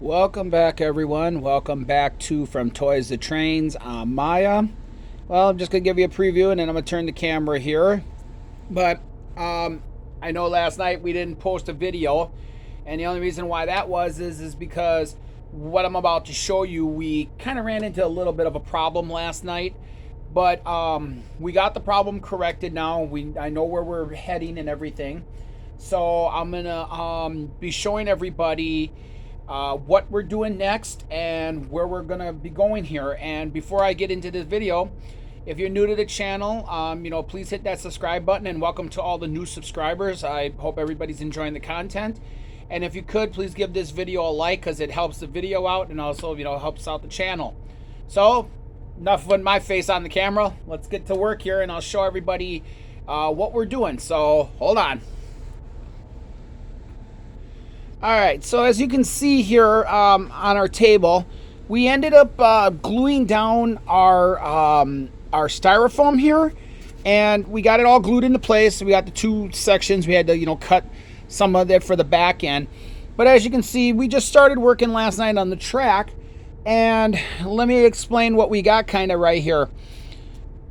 Welcome back, everyone. Welcome back to From Toys to Trains. I'm Maya. Well, I'm just going to give you a preview and then I'm going to turn the camera here. But I know last night we didn't post a video. And the only reason why that is because what I'm about to show you, we kind of ran into a little bit of a problem last night. But we got the problem corrected now. I know where we're heading and everything. So I'm going to be showing everybody what we're doing next and where we're gonna be going here. And before I get into this video, if you're new to the channel, please hit that subscribe button, and welcome to all the new subscribers. I hope everybody's enjoying the content. And if you could, please give this video a like, because it helps the video out and also helps out the channel. So enough with my face on the camera. Let's get to work here and I'll show everybody what we're doing. So hold on. All right, so as you can see here on our table, we ended up gluing down our styrofoam here, and we got it all glued into place. We got the two sections. We had to, cut some of it for the back end. But as you can see, we just started working last night on the track, and let me explain what we got kind of right here.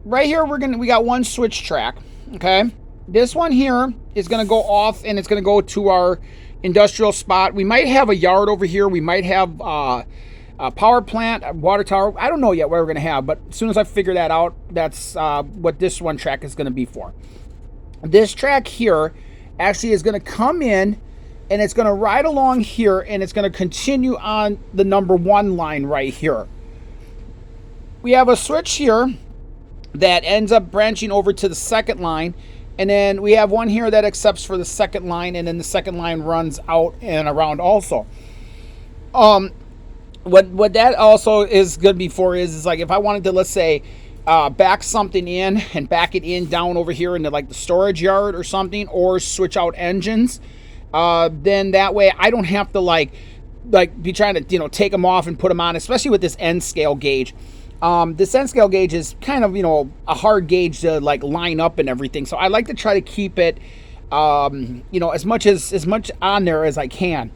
Right here, we got one switch track, okay? This one here is gonna go off, and it's gonna go to our industrial spot. We might have a yard over here. We might have a power plant, a water tower. I don't know yet what we're going to have, but as soon as I figure that out, that's what this one track is going to be for. This track here actually is going to come in, and it's going to ride along here, and it's going to continue on the number one line right here. We have a switch here that ends up branching over to the second line. And then we have one here that accepts for the second line, and then the second line runs out and around also. What that also is going to be for is like if I wanted to, let's say, back something in and back it in down over here into like the storage yard or something, or switch out engines, then that way I don't have to like be trying to take them off and put them on, especially with this N scale gauge. This N scale gauge is kind of, a hard gauge to like line up and everything. So I like to try to keep it, as much on there as I can.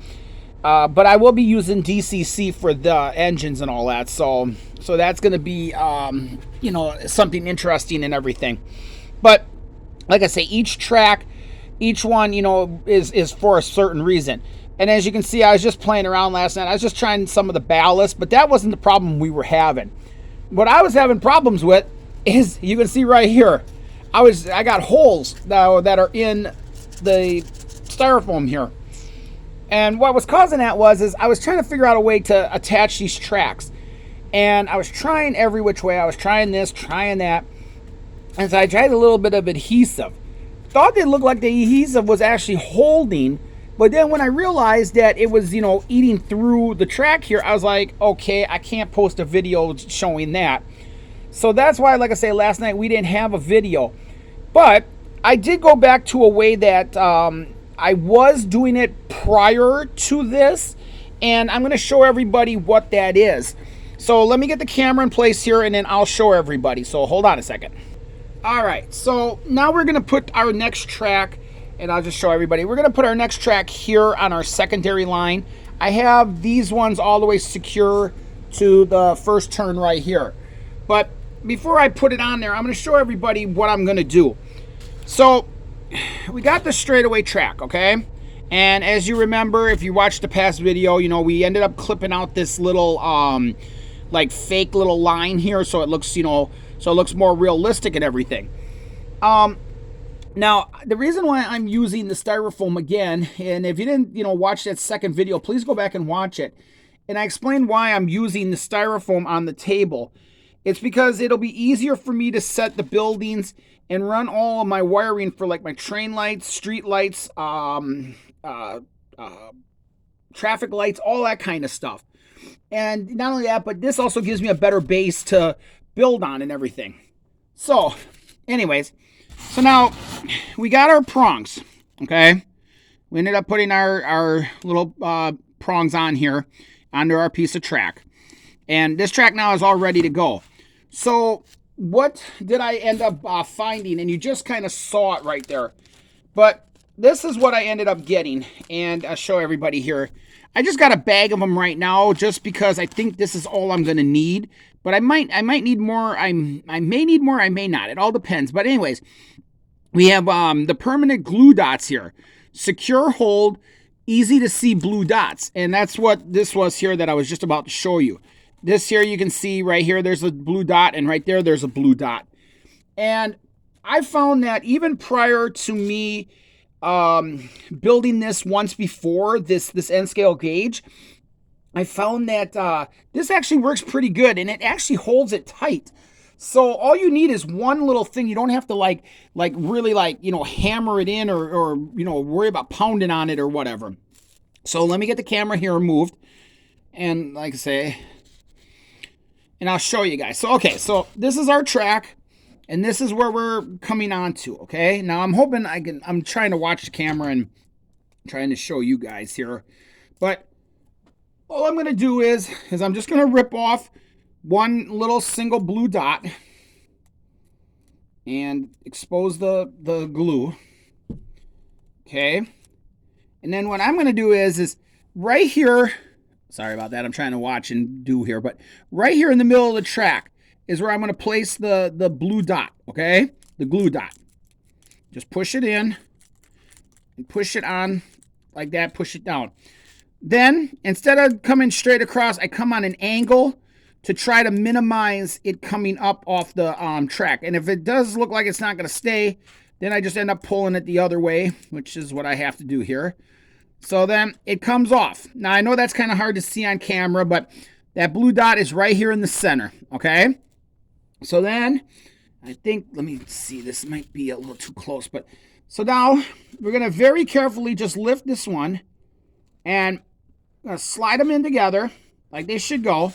But I will be using DCC for the engines and all that. So that's going to be, something interesting and everything. But like I say, each track, each one, is for a certain reason. And as you can see, I was just playing around last night. I was just trying some of the ballast, but that wasn't the problem we were having. What I was having problems with is, you can see right here, I got holes that are in the styrofoam here. And what was causing that is I was trying to figure out a way to attach these tracks. And I was trying every which way. I was trying this, trying that. And so I tried a little bit of adhesive. Thought it looked like the adhesive was actually holding. But then when I realized that it was, eating through the track here, I was like, okay, I can't post a video showing that. So that's why, like I say, last night we didn't have a video. But I did go back to a way that I was doing it prior to this. And I'm going to show everybody what that is. So let me get the camera in place here, and then I'll show everybody. So hold on a second. All right, so now we're going to put our next track, and I'll just show everybody. We're going to put our next track here on our secondary line. I have these ones all the way secure to the first turn right here. But before I put it on there, I'm going to show everybody what I'm going to do. So we got the straightaway track, okay? And as you remember, if you watched the past video, we ended up clipping out this little like fake little line here, so it looks, so it looks more realistic and everything. Now, the reason why I'm using the styrofoam again, and if you didn't, watch that second video, please go back and watch it. And I explained why I'm using the styrofoam on the table. It's because it'll be easier for me to set the buildings and run all of my wiring for like my train lights, street lights, traffic lights, all that kind of stuff. And not only that, but this also gives me a better base to build on and everything. So, anyways, so now we got our prongs, okay? We ended up putting our little prongs on here onto our piece of track. And this track now is all ready to go. So what did I end up finding? And you just kind of saw it right there. But this is what I ended up getting, and I'll show everybody here. I just got a bag of them right now just because I think this is all I'm going to need. But I might need more. I may need more. I may not. It all depends. But anyways, we have the permanent glue dots here. Secure hold, easy to see blue dots. And that's what this was here that I was just about to show you. This here you can see right here, there's a blue dot, and right there's a blue dot. And I found that even prior to me building this once before, this N-scale gauge, I found that this actually works pretty good, and it actually holds it tight. So all you need is one little thing. You don't have to like really hammer it in or worry about pounding on it or whatever. So let me get the camera here removed, and like I say, and I'll show you guys. So okay, so this is our track, and this is where we're coming on to. Okay, now I'm hoping I'm trying to watch the camera and trying to show you guys here, but all I'm going to do is I'm just going to rip off one little single blue dot and expose the glue. Okay. And then what I'm going to do is right here, sorry about that, I'm trying to watch and do here, but right here in the middle of the track is where I'm going to place the blue dot, okay? The glue dot. Just push it in and push it on like that, push it down. Then, instead of coming straight across, I come on an angle to try to minimize it coming up off the track. And if it does look like it's not going to stay, then I just end up pulling it the other way, which is what I have to do here. So then it comes off. Now, I know that's kind of hard to see on camera, but that blue dot is right here in the center, okay? So then, I think, let me see, this might be a little too close, but so now we're going to very carefully just lift this one, and I'm going to slide them in together like they should go.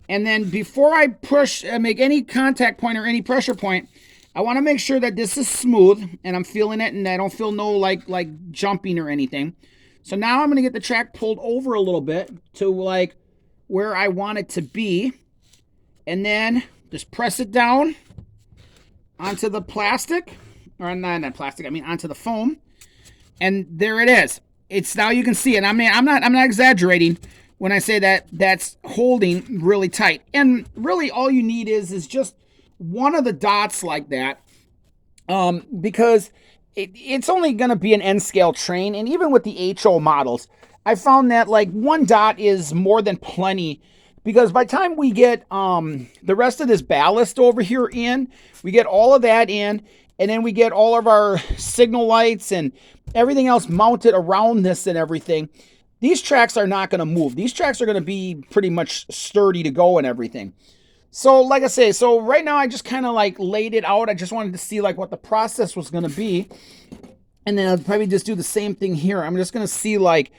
And then before I push and make any contact point or any pressure point, I want to make sure that this is smooth and I'm feeling it and I don't feel no like jumping or anything. So now I'm going to get the track pulled over a little bit to like where I want it to be. And then just press it down onto the plastic, or not plastic, I mean onto the foam. And there it is. It's now you can see it. I mean, I'm not exaggerating when I say that that's holding really tight. And really all you need is just one of the dots like that, because it's only going to be an N-scale train. And even with the HO models, I found that like one dot is more than plenty, because by the time we get the rest of this ballast over here in, we get all of that in, and then we get all of our signal lights and everything else mounted around this and everything. These tracks are not going to move. These tracks are going to be pretty much sturdy to go and everything. So like I say, so right now I just kind of like laid it out. I just wanted to see like what the process was going to be. And then I'll probably just do the same thing here. I'm just going to see like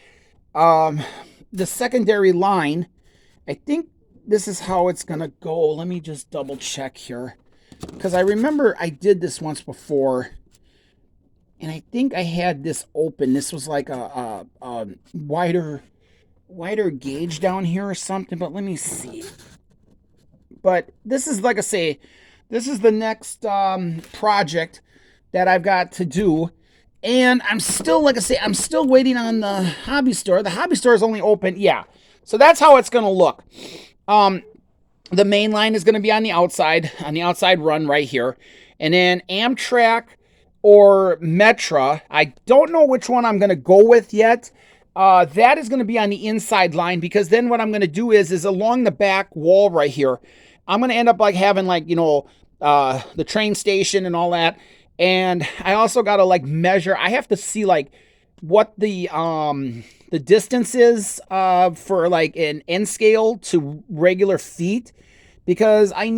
the secondary line. I think this is how it's going to go. Let me just double check here, because I remember I did this once before. And I think I had this open. This was like a wider gauge down here or something. But let me see. But this is, like I say, this is the next project that I've got to do. And I'm still, like I say, I'm still waiting on the hobby store. The hobby store is only open. Yeah. So that's how it's going to look. The main line is going to be on the outside run right here. And then Amtrak or Metra, I don't know which one I'm going to go with yet. That is going to be on the inside line, because then what I'm going to do is along the back wall right here, I'm going to end up like having like, the train station and all that. And I also got to like measure. I have to see like what the distance is for like an N scale to regular feet, because I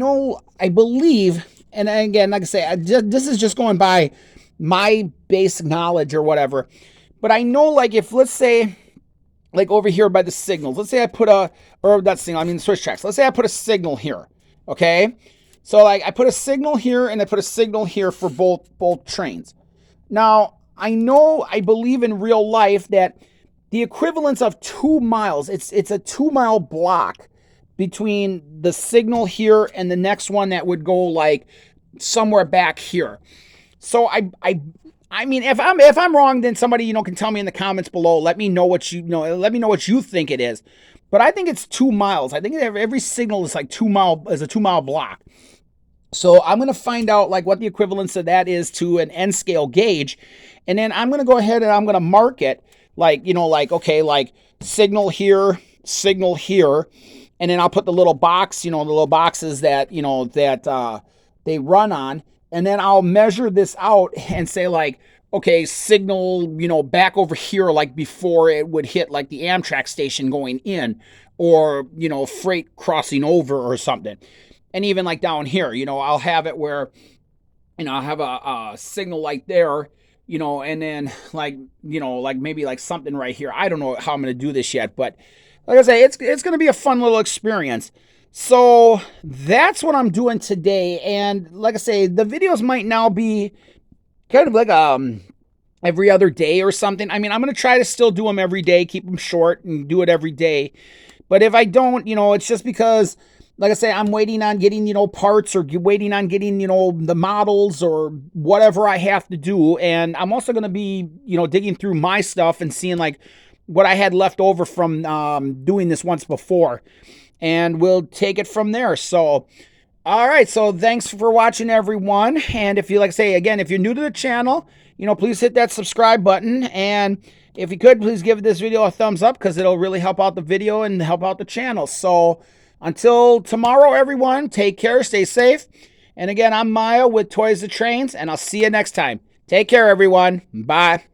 believe, and again, like I say, this is just going by my basic knowledge or whatever. But I know, like, if let's say, like over here by the signals, let's say I put the switch tracks. Let's say I put a signal here, okay? So like I put a signal here and I put a signal here for both trains. Now I believe in real life that the equivalence of 2 miles, it's a 2-mile block between the signal here and the next one that would go like somewhere back here. So I mean, if I'm wrong, then somebody can tell me in the comments below. Let me know what Let me know what you think it is. But I think it's 2 miles. I think every signal is like 2 mile is a 2 mile block. So I'm gonna find out like what the equivalence of that is to an N scale gauge, and then I'm gonna go ahead and I'm gonna mark it like like okay like signal here, and then I'll put the little box, the little boxes that they run on, and then I'll measure this out and say like, okay, signal, back over here, like before it would hit like the Amtrak station going in, or freight crossing over or something. And even like down here, I'll have it where, I'll have a signal like there, and then like maybe like something right here. I don't know how I'm going to do this yet, but like I say, it's going to be a fun little experience. So that's what I'm doing today. And like I say, the videos might now be kind of like every other day or something. I mean, I'm going to try to still do them every day, keep them short and do it every day. But if I don't, it's just because, like I say, I'm waiting on getting, parts, or waiting on getting, the models or whatever I have to do. And I'm also going to be, digging through my stuff and seeing like what I had left over from doing this once before. And we'll take it from there. So, all right. So thanks for watching, everyone. And if you like, say again, if you're new to the channel, please hit that subscribe button. And if you could, please give this video a thumbs up, because it'll really help out the video and help out the channel. So until tomorrow, everyone, take care, stay safe. And again, I'm Maya with Toys to Trains, and I'll see you next time. Take care, everyone. Bye.